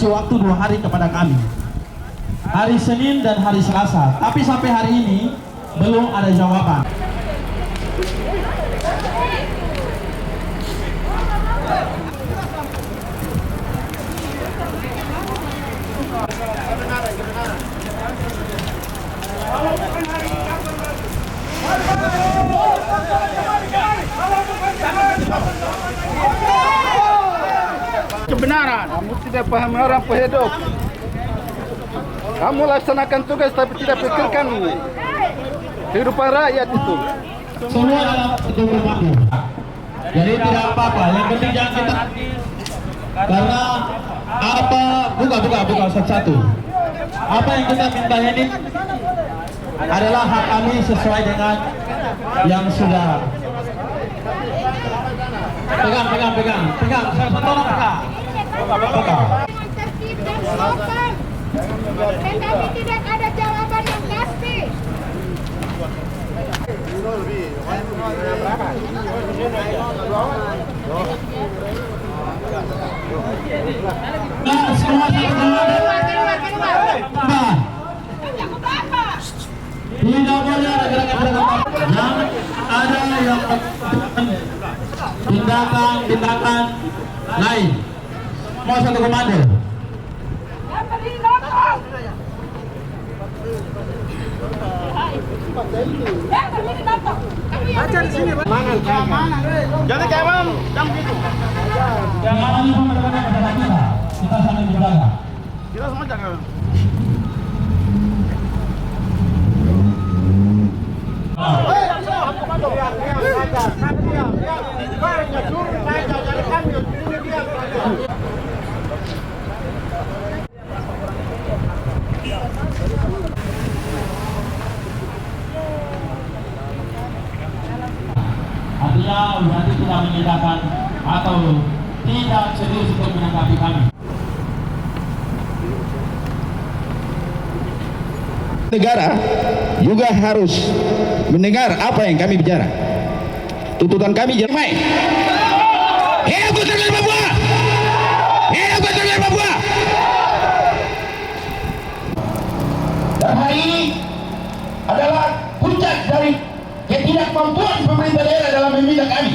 kasih waktu 2 hari kepada kami, hari Senin dan hari Selasa, tapi sampai hari ini belum ada jawaban. Kebenaran, kamu tidak paham orang hidup. Kamu laksanakan tugas tapi tidak pikirkan kehidupan rakyat itu. Semua dalam itu berlaku. Jadi tidak apa-apa. Yang penting jangan kita, karena apa buka satu-satu. Apa yang kita minta ini adalah hak kami sesuai dengan yang sudah. Pegang. Saya tolong pegang. Dan kami tidak ada jawaban yang pasti. Nah, semua tidak boleh ada gerakan-gerakan yang ada yang tindakan lain. Mau satu komando. Baca di sini, mana? Jadi kayak mana? Jam gitu. Yang mana ini memerlukan pada kita. Kita saling menjaga. Kita semua jaga. Artinya nanti tidak menyediakan atau tidak serius untuk menanggapi kami. Negara juga harus mendengar apa yang kami bicara. Tuntutan kami damai. Hidup Keturunan Papua! Hidup Keturunan Papua! Dan hari ini adalah puncak dari ketidakmampuan pemerintah daerah dalam meminta kami.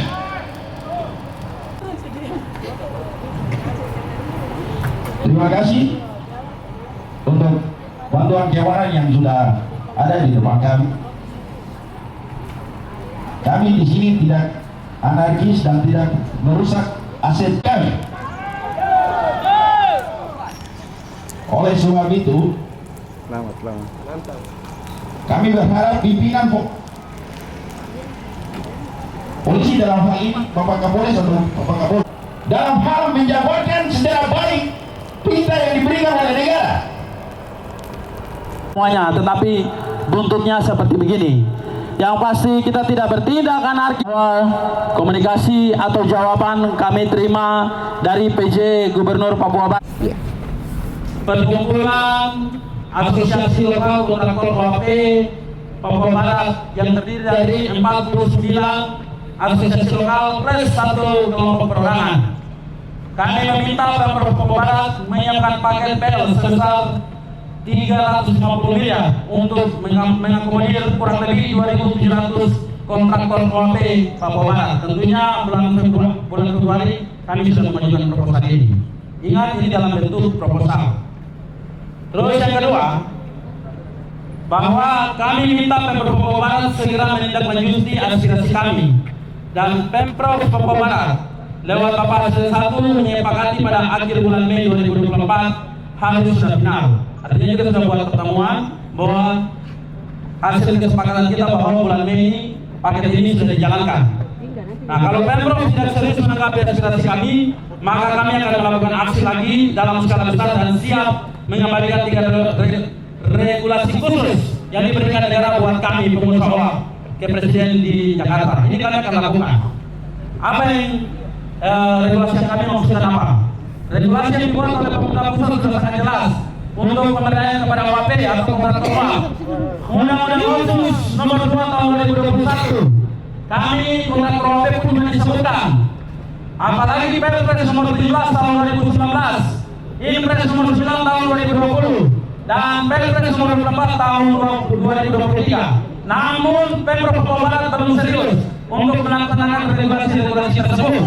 Terima kasih untuk bantuan keamanan yang sudah ada di depan kami. Kami di sini tidak anarkis dan tidak merusak aset kami. Oleh sebab itu, kami berharap pimpinan polisi dalam hal ini, Bapak Kapolres atau Bapak Kapolres, dalam hal menjabarkan secara baik perintah yang diberikan oleh negara. Semuanya, tetapi buntutnya seperti begini. Yang pasti kita tidak bertindak anarkis. Komunikasi atau jawaban kami terima dari PJ Gubernur Papua Barat. Perkumpulan Asosiasi Lokal Kontraktor OAP Papua Barat yang terdiri dari 49 asosiasi lokal plus 1 kelompok perorangan. Kami meminta Pemprov Papua Barat menyiapkan paket PL sebesar 350 miliar untuk mengakomodir kurang lebih 2.700 kontraktor OAP Papua Barat. Tentunya bulan Februari kami sudah mengajukan proposal ini. Ingat, ini dalam bentuk proposal. Terus yang kedua, bahwa kami minta Pemprov Papua Barat segera menindaklanjuti aspirasi kami, dan Pemprov Papua Barat lewat Bapak Presiden 1 menyepakati pada akhir bulan Mei 2024 harus sudah final. Artinya kita sudah buat pertemuan bahwa hasil kesepakatan kita bahwa bulan Mei ini paket ini sudah dijalankan. Nah, kalau Pemprov tidak serius menanggapi aspirasi kami, maka kami akan melakukan aksi lagi dalam skala besar dan siap mengembalikan 3 regulasi khusus yang diberikan negara buat kami pengusaha OAP ke Presiden di Jakarta. Ini kami akan lakukan. Apa yang regulasi yang kami maksudkan apa? Regulasi yang dibuat oleh pemerintah pusat sudah sangat jelas untuk pemberdayaan kepada OAP atau kontraktor OAP. Undang-Undang Khusus Nomor 2 Tahun 2021. Kami kontraktor OAP pun disebutkan. Apalagi di Perpres Nomor 17 Tahun 2019 Impres nomor 9 tahun 2020 dan Perpres nomor 4 tahun 2023. Namun Pemprov Papua Barat terus serius untuk melaksanakan regulasi tersebut.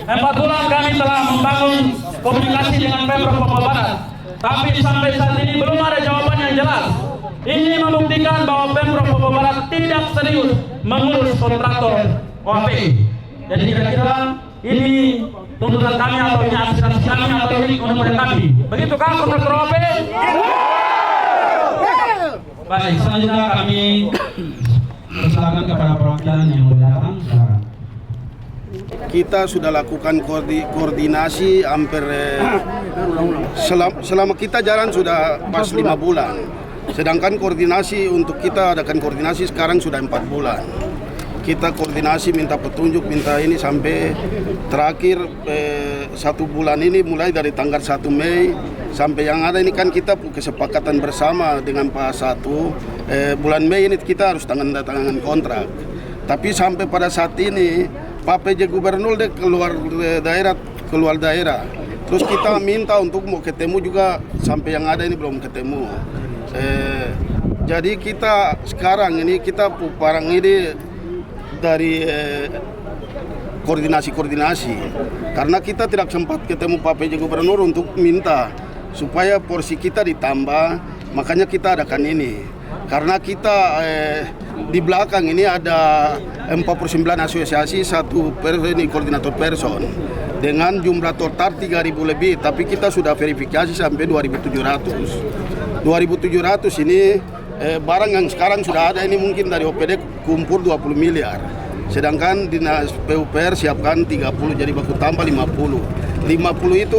4 bulan kami telah membangun komunikasi dengan Pemprov Papua Barat, tapi sampai saat ini belum ada jawaban yang jelas. Ini membuktikan bahwa Pemprov Papua Barat tidak serius mengurus kontraktor OAPI. Jadi kira-kira ini tuntutan kami atau ini aspirasi kami atau ini kemudian kami. Begitukah kontraktor OAPI? Baik, selanjutnya kami persilakan kepada perwakilan yang mau datang. Silakan. Kita sudah lakukan koordinasi hampir selama kita jalan sudah pas 5 bulan. Sedangkan koordinasi untuk kita adakan koordinasi sekarang sudah 4 bulan. Kita koordinasi minta petunjuk, minta ini sampai terakhir 1 bulan ini mulai dari tanggal 1 Mei sampai yang ada ini kan kita kesepakatan bersama dengan Pak Satu bulan Mei ini kita harus tangan kontrak. Tapi sampai pada saat ini Pak PJ Gubernur dia keluar daerah. Terus kita minta untuk mau ketemu juga sampai yang ada ini belum ketemu. Jadi kita sekarang ini kita parang ini dari koordinasi karena kita tidak sempat ketemu Pak PJ Gubernur untuk minta supaya porsi kita ditambah, makanya kita adakan ini. Karena kita di belakang ini ada 49 asosiasi, 1 ini koordinator person dengan jumlah total 3.000 lebih, tapi kita sudah verifikasi sampai 2.700. 2.700 ini barang yang sekarang sudah ada ini mungkin dari OPD kumpul 20 miliar. Sedangkan Dinas PUPR siapkan 30, jadi baku tambah 50. 50 itu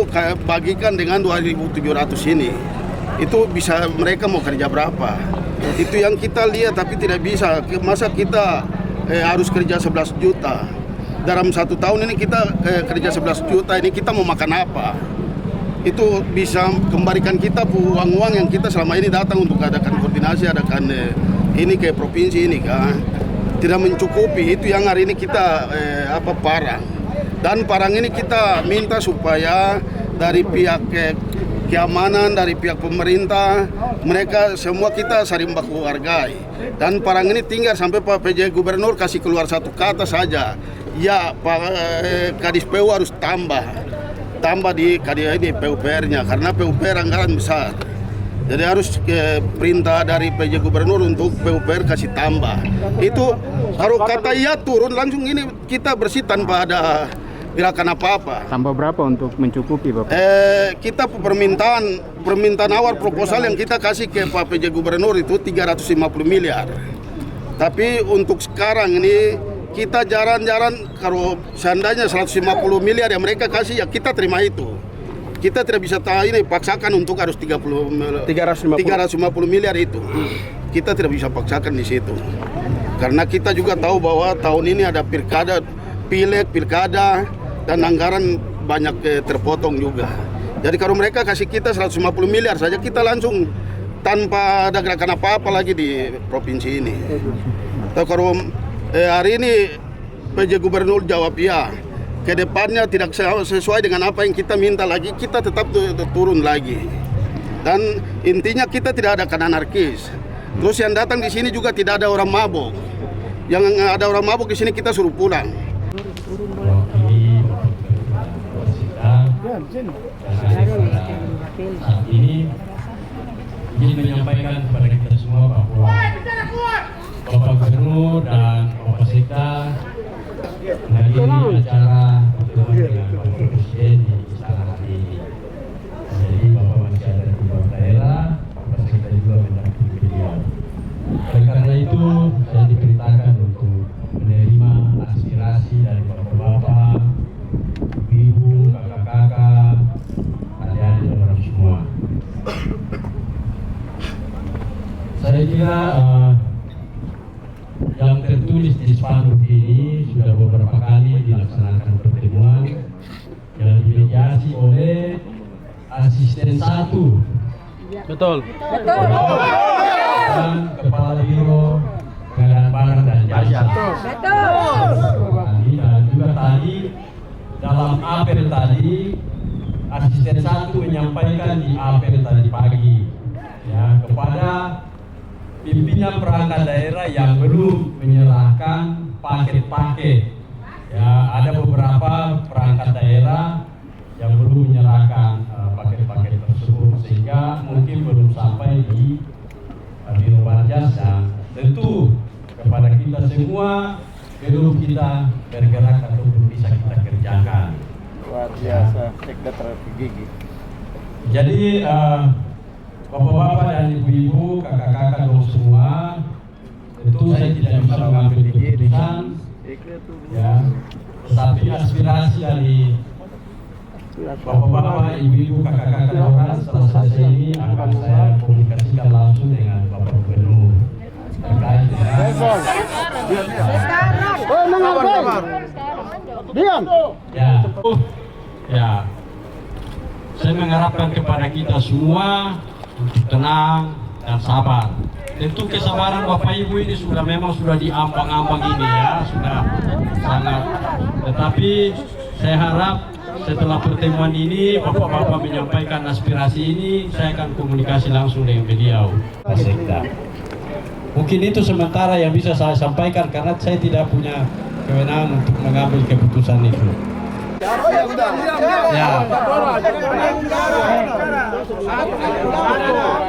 bagikan dengan 2.700 ini. Itu bisa mereka mau kerja berapa? Itu yang kita lihat, tapi tidak bisa. Masa kita harus kerja 11 juta? Dalam 1 tahun ini kita kerja 11 juta, ini kita mau makan apa? Itu bisa kembalikan kita uang-uang yang kita selama ini datang untuk adakan koordinasi, adakan ini ke provinsi ini kan. Tidak mencukupi, itu yang hari ini kita parang. Dan parang ini kita minta supaya dari pihak keamanan, dari pihak pemerintah, mereka semua kita saling baku hargai. Dan parang ini tinggal sampai Pak PJ Gubernur kasih keluar 1 kata saja. Ya, Pak Kadis PU harus tambah di ini PUPR-nya karena PUPR anggaran besar. Jadi harus perintah dari PJ Gubernur untuk PUPR kasih tambah. Itu kalau kata iya turun langsung ini kita bersih tanpa ada gerakan apa-apa. Tambah berapa untuk mencukupi, Bapak? Kita permintaan awal proposal yang kita kasih ke Pak PJ Gubernur itu 350 miliar. Tapi untuk sekarang ini kita jalan-jalan kalau seandainya 150 miliar yang mereka kasih ya kita terima itu. Kita tidak bisa ini paksakan untuk harus 350 miliar itu. Kita tidak bisa paksakan di situ. Karena kita juga tahu bahwa tahun ini ada pilkada, pilkada dan anggaran banyak terpotong juga. Jadi kalau mereka kasih kita 150 miliar saja kita langsung tanpa ada gerakan apa-apa lagi di provinsi ini. Kalau hari ini PJ Gubernur jawab ya, ke depannya tidak sesuai dengan apa yang kita minta lagi, kita tetap turun lagi. Dan intinya kita tidak ada anarkis. Terus yang datang di sini juga tidak ada orang mabuk. Yang ada orang mabuk di sini kita suruh pulang. Saat ini ingin menyampaikan kepada kita semua bahwa Bapak Gubernur dan Bapak Sekda menghadiri acara pertemuan dengan Bapak Presiden di Istana hari ini. Jadi Bapak masih ada di beberapa daerah, Bapak Sekda juga mendampingi beliau. Oleh karena itu saya diperintahkan untuk menerima aspirasi dari bapak-bapak, ibu, kakak-kakak, adik-adik dan orang semua. Saya kira yang tertulis di spanduk ini sudah beberapa kali dilaksanakan pertemuan yang dimediasi oleh asisten 1. Betul. Dan Kepala Biro Pengadaan Barang dan Jasa. Dan juga tadi dalam apel tadi asisten 1 menyampaikan di apel tadi pagi ya kepada pimpinan perangkat daerah yang belum menyerahkan paket-paket. Ya, ada beberapa perangkat daerah yang belum menyerahkan paket-paket tersebut sehingga mungkin belum sampai di Biro Barjas, dan tentu kepada kita semua belum kita bergerak atau belum bisa kita kerjakan. Luar biasa, sekda tergigi. Jadi bapak-bapak dan ibu-ibu, kakak-kakak dan semua, tentu saya tidak bisa mengambil keputusan, ya, tetapi aspirasi dari bapak-bapak, ibu-ibu, kakak-kakak dan orang setelah selesai ini akan saya komunikasikan langsung dengan Bapak Gubernur terkait dengan Diam. ya, saya mengharapkan kepada kita semua untuk tenang dan sabar. Tentu kesabaran Bapak Ibu ini memang sudah diambang-ambang ini ya, sudah sangat. Tetapi saya harap setelah pertemuan ini Bapak-bapak menyampaikan aspirasi ini, saya akan komunikasi langsung dengan beliau. Mungkin itu sementara yang bisa saya sampaikan karena saya tidak punya kewenangan untuk mengambil keputusan itu.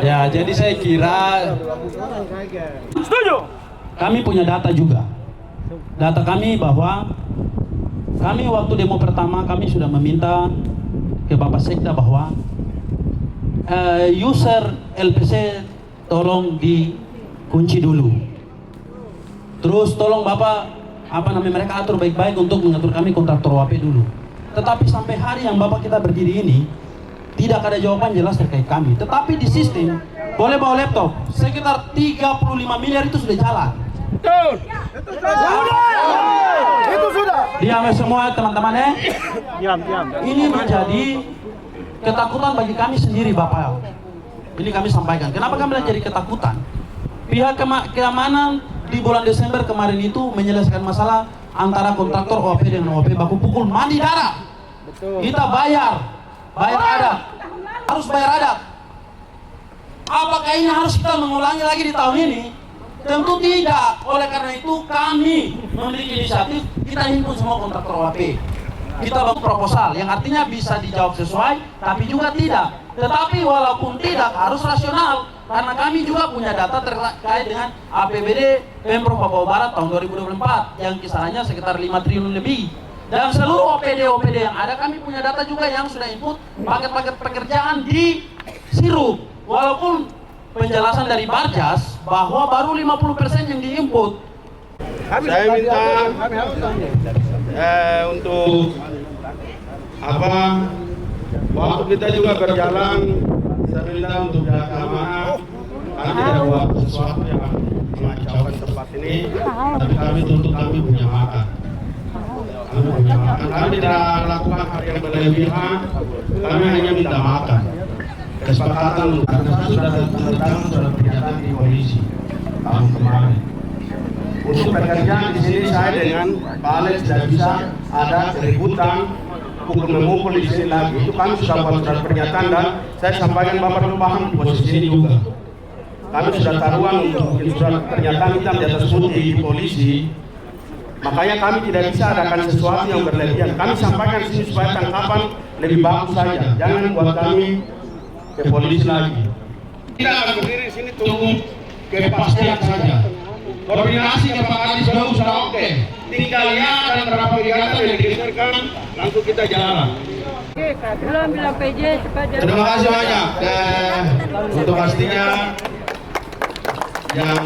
Ya, jadi saya kira setuju. Kami punya data juga. Data kami bahwa kami waktu demo pertama kami sudah meminta ke Bapak Sekda bahwa user LPC tolong dikunci dulu. Terus tolong Bapak mereka atur baik-baik untuk mengatur kami kontraktor WAP dulu. Tetapi sampai hari yang Bapak kita berdiri ini tidak ada jawaban jelas terkait kami. Tetapi di sistem boleh bawa laptop, sekitar 35 miliar itu sudah jalan. Itu sudah. Diam semua teman-teman ya. Diam. Ini menjadi ketakutan bagi kami sendiri Bapak. Ini kami sampaikan. Kenapa kami jadi ketakutan? Pihak keamanan di bulan Desember kemarin itu menyelesaikan masalah antara kontraktor OAP dengan OAP baku pukul mandi darah. Betul. Kita bayar adat, harus bayar adat. Apakah ini harus kita mengulangi lagi di tahun ini? Tentu tidak. Oleh karena itu kami memiliki inisiatif, kita himpun semua kontraktor OAP. Kita bangun proposal yang artinya bisa dijawab sesuai, tapi juga tidak. Tetapi walaupun tidak harus rasional, karena kami juga punya data terkait dengan APBD Pemprov Papua Barat tahun 2024 yang kisarannya sekitar 5 triliun lebih. Dan seluruh OPD yang ada kami punya data juga yang sudah input paket-paket pekerjaan di Sirup. Walaupun penjelasan dari Barjas bahwa baru 50% yang diinput. Saya minta untuk waktu kita juga berjalan, saya minta untuk pihak keamanan kami tidak buat sesuatu yang mengacaukan tempat ini, tapi kami tuntut kami punya makan. Kami tidak lakukan hal yang berlebihan, kami hanya minta makan. Kesepakatan karena sudah pernyataan di polisi tahun kemarin. Untuk pekerjaan di sini saya dengan Pak Alex tidak bisa ada keributan pukul-memukul di sini lagi. Itu kami sudah buat surat pernyataan dan saya sampaikan Bapak perlu paham di posisi ini juga. Kami sudah taruhan untuk bikin surat pernyataan hitam di atas putih di polisi. Makanya kami tidak bisa adakan sesuatu yang berlebihan. Kami sampaikan di sini supaya tangkapan lebih bagus saja. Jangan buat kami ke polisi lagi. Kita akan berdiri di sini tunggu kepastian saja. Koordinasi ke Pak Kadis baru sudah oke. Tinggal ya dan berapa kegiatan yang digeserkan, langsung kita jalan. Belum bilang PJ supaya Terima kasih banyak untuk pastinya yang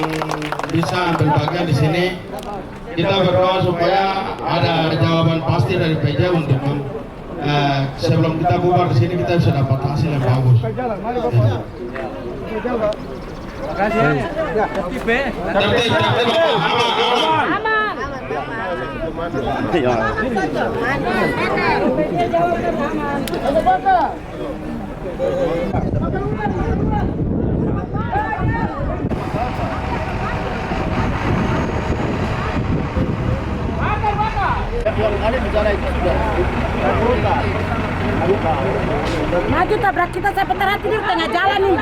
bisa berbagian di sini. Kita berdoa supaya ada jawaban pasti dari PJ untuk sebelum kita bubar di sini kita bisa dapat hasil yang bagus. Yang ada bicara itu sudah buka. Maju tabrak kita sampai terhenti di tengah jalan ini.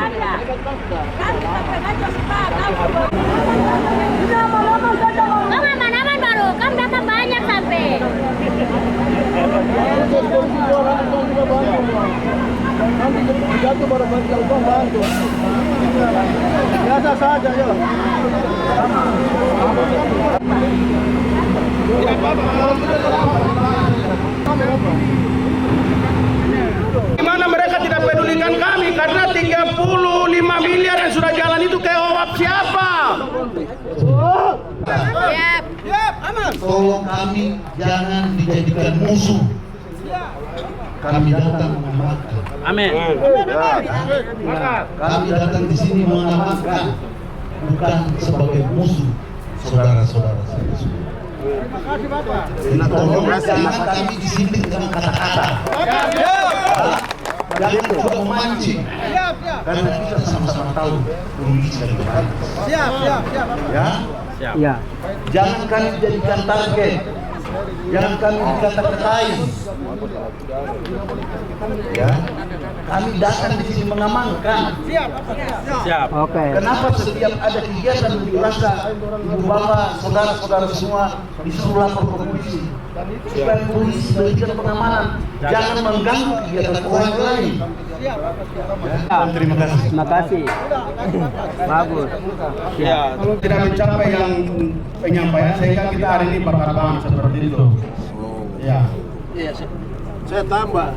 Kamu aman-aman baru, kamu datang banyak sampai. Jatuh barang bagi kalau bantu. Biasa saja ya. Gimana mereka tidak pedulikan kami karena 35 miliar yang sudah jalan itu kayak OWAP siapa? Siap. Tolong kami jangan dijadikan musuh. Kami datang mengamankan. Amin. Kami datang di sini mengamankan, bukan sebagai musuh saudara-saudara saya semua. Nah, tolong jangan kami di sini dengan kata-kata. Jangan coba memancing. Karena kita sama-sama tahu kondisi dari baik. Ya. Jangan kami jadikan target. Jangan kami dikata-katain. Ya. Kami datang di sini mengamankan. Siap. Kenapa setiap ada kegiatan di rasa ibu bapak, saudara-saudara semua disuruh lapor ke polisi? Supaya polisi berikan pengamanan, jangan mengganggu kegiatan orang lain. Terima kasih. Terima kasih. Bagus. Ya, tidak mencapai yang penyampaian sehingga kita hari ini bakar bang seperti itu. Ya. Saya tambah.